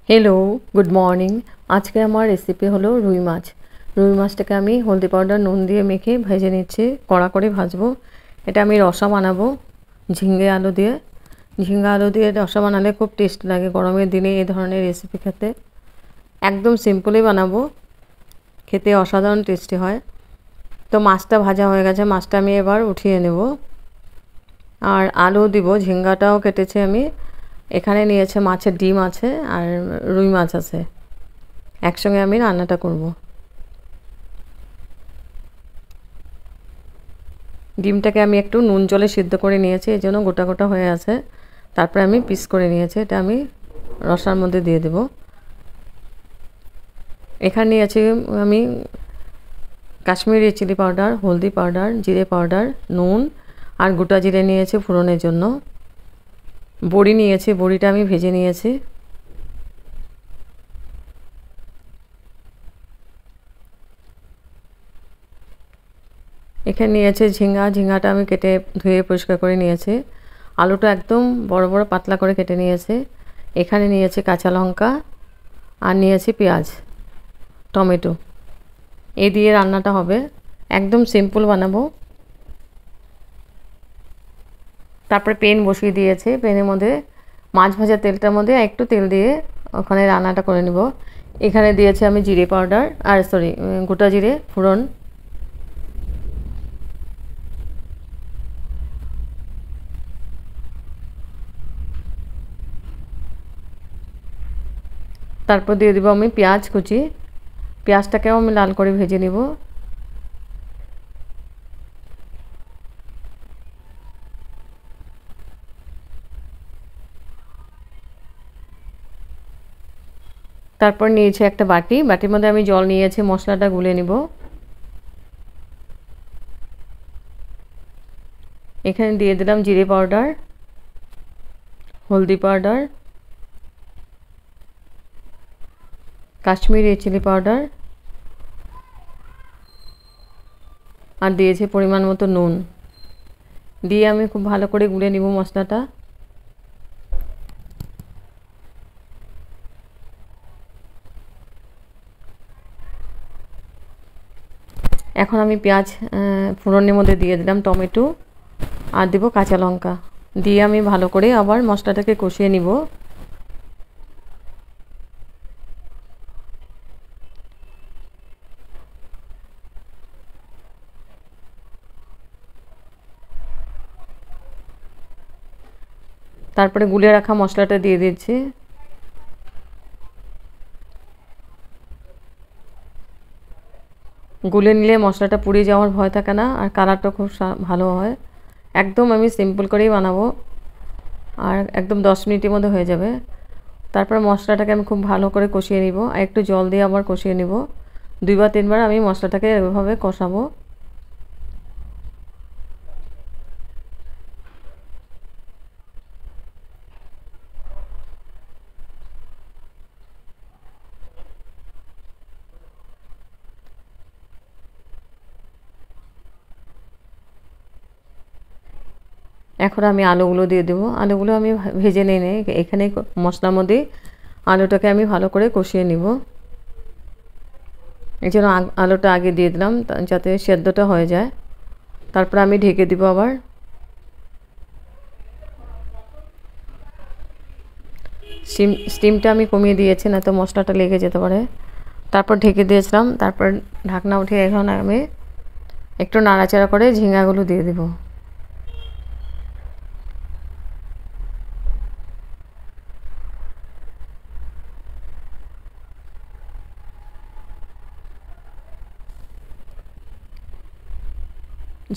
Hello good morning. आज के हमार रेसिपि हलो रुई माछ। रुई माछटाके आमी हल्दी पाउडार नुन दिए मेखे भेजे निচ্ছি, कड़ा करे भाजबो। এটা আমি রসা বানাবো ঝিঙে আলু দিয়ে। ঝিঙে আলু দিয়ে রসা বানালে খুব টেস্ট লাগে গরমের দিনে এই ধরনের রেসিপি খেতে। একদম সিম্পলই বানাবো, খেতে অসাধারণ টেস্টি হয়। তো মাছটা ভাজা হয়ে গেছে, মাছটা আমি এবার উঠিয়ে নেব। আর আলু দিব, ঝিঙ্গাটাও কেটেছি আমি। এখানে নিয়েছে মাছের ডিম আছে আর রুই মাছ আছে, একসঙ্গে আমি রান্নাটা করব। ডিমটাকে আমি একটু নুন জলে সিদ্ধ করে নিয়েছি, এই জন্য গোটা গোটা হয়ে আছে। তারপরে আমি পিস করে নিয়েছি, এটা আমি রসার মধ্যে দিয়ে দেব। এখানে নিয়েছি আমি কাশ্মীরি চিলি পাউডার, হলদি পাউডার, জিরে পাউডার, নুন আর গোটা জিরে নিয়েছি ফোড়নের জন্য। বড়ি নিয়েছি, বড়িটা আমি ভেজে নিয়েছি। এখানে নিয়েছি ঝিঙ্গাটা আমি কেটে ধুয়ে পরিষ্কার করে নিয়েছি। আলুটা একদম বড় বড় পাতলা করে কেটে নিয়েছি। এখানে নিয়েছি কাঁচা লঙ্কা আর নিয়েছি পেঁয়াজ, টমেটো। এই দিয়ে রান্নাটা হবে, একদম সিম্পল বানাবো। তারপরে পেন বসিয়ে দিয়েছি, পেনের মধ্যে মাছ ভাজা তেলটার মধ্যে একটু তেল দিয়ে ওখানে রান্নাটা করে নিব। এখানে দিয়েছি আমি জিরে পাউডার আর গোটা জিরে ফোড়ন। তারপর দিয়ে দিব আমি পেঁয়াজ কুচি, পেঁয়াজটাকেও আমি লাল করে ভেজে নিব। তারপর নিয়েছি একটা বাটির মধ্যে আমি জল নিয়েছি, মশলাটা গুলে নিব। এখানে দিয়ে দিলাম জিরে পাউডার, হলদি পাউডার, কাশ্মীরি চিলি পাউডার আর দিয়েছি পরিমাণ মতো নুন। দিয়ে আমি খুব ভালো করে গুলে নিব মশলাটা। এখন আমি পেঁয়াজ ফোড়নের মধ্যে দিয়ে দিলাম টমেটো আর দেব কাঁচা লঙ্কা। দিয়ে আমি ভালো করে আবার মশলাটাকে কষিয়ে নিব। তারপরে গুলে রাখা মশলাটা দিয়ে দিচ্ছি। গুলে নিলে মশলাটা পুড়ে যাওয়ার ভয় থাকে না আর কালারটা খুব ভালো হয়। একদম আমি সিম্পল করেই বানাবো আর একদম 10 মিনিটের মধ্যে হয়ে যাবে। তারপর মশলাটাকে আমি খুব ভালো করে কষিয়ে নিব আর একটু জল দিয়ে আবার কষিয়ে নিব। 2 বা 3 বার আমি মশলাটাকে এভাবে কষাবো। এখন আমি আলুগুলো দিয়ে দেবো। আলুগুলো আমি ভেজে নিয়ে এখানে মশলার মধ্যে আলুটাকে আমি ভালো করে কষিয়ে নিব। এই জন্য আলুটা আগে দিয়ে দিলাম যাতে সেদ্ধটা হয়ে যায়। তারপর আমি ঢেকে দিব আবার। স্টিমটা আমি কমিয়ে দিয়েছি, না তো মশলাটা লেগে যেতে পারে। তারপর ঢেকে দিয়েছিলাম, তারপর ঢাকনা উঠিয়ে এখন আমি একটু নাড়াচাড়া করে ঝিঙ্গাগুলো দিয়ে দেব।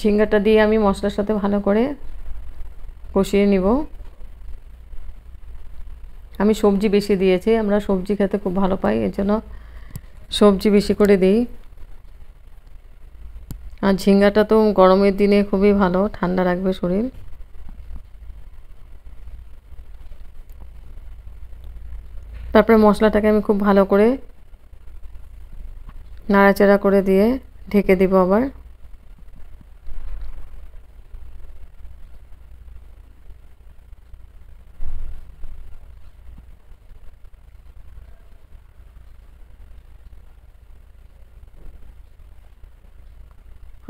ঝিঙ্গাটা দিয়ে আমি মশলার সাথে ভালো করে কষিয়ে নিব। আমি সবজি বেশি দিয়েছি, আমরা সবজি খেতে খুব ভালো পাই, এর জন্য সবজি বেশি করে দিই। আর ঝিঙ্গাটা তো গরমের দিনে খুবই ভালো, ঠান্ডা রাখবে শরীর। তারপরে মশলাটাকে আমি খুব ভালো করে নাড়াচাড়া করে দিয়ে ঢেকে দিব আবার।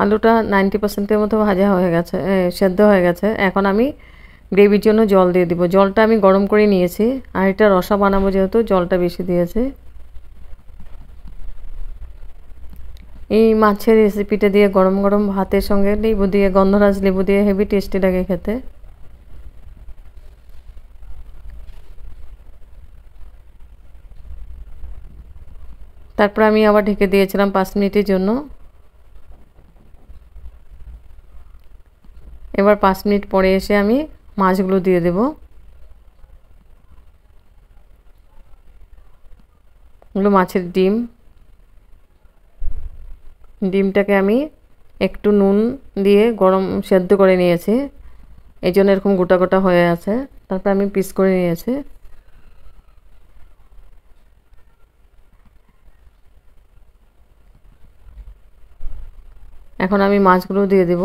আলুটা 90%-এর মতো ভাজা হয়ে গেছে, সেদ্ধ হয়ে গেছে। এখন আমি গ্রেভির জন্য জল দিয়ে দিব। জলটা আমি গরম করে নিয়েছি, আর এটা রসা বানাবো যেহেতু জলটা বেশি দিয়েছি। এই মাছের রেসিপিটা দিয়ে গরম গরম ভাতের সঙ্গে লেবু দিয়ে, গন্ধরাজ লেবু দিয়ে হেভি টেস্টি লাগে খেতে। তারপর আমি আবার ঢেকে দিয়েছিলাম 5 মিনিটের জন্য। এবার 5 মিনিট পরে এসে আমি মাছগুলো দিয়ে দেব। এগুলো মাছের ডিম। ডিমটাকে আমি একটু নুন দিয়ে গরম সেদ্ধ করে নিয়েছি, এই জন্য এরকম গোটা গোটা হয়ে আছে। তারপর আমি পিস করে নিয়েছি। এখন আমি মাছগুলো দিয়ে দেব।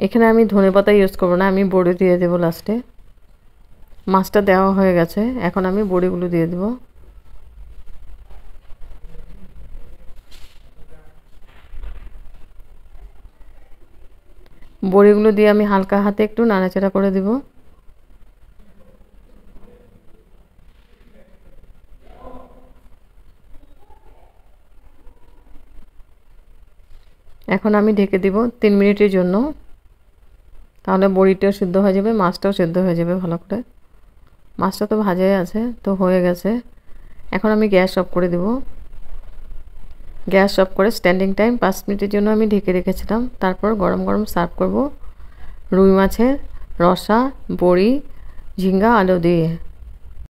এখানে আমি ধনেপাতা ইউজ করব না, আমি বড়ি দিয়ে দেব লাস্টে। মাছটা দেওয়া হয়ে গেছে, এখন আমি বড়িগুলো দিয়ে দেব। বড়িগুলো দিয়ে আমি হালকা হাতে একটু নাড়াচাড়া করে দেব। এখন আমি ঢেকে দিব 3 মিনিটের জন্য, তাহলে বড়িটাও সিদ্ধ হয়ে যাবে, মাছটাও সিদ্ধ হয়ে যাবে ভালো করে। মাছটা তো ভাজাই আছে, তো হয়ে গেছে। এখন আমি গ্যাস অফ করে দেব। গ্যাস অফ করে স্ট্যান্ডিং টাইম 5 মিনিটের জন্য আমি ঢেকে রেখেছিলাম। তারপর গরম গরম সার্ভ করব রুই মাছের রসা, বড়ি, ঝিঙ্গা, আলু দিয়ে।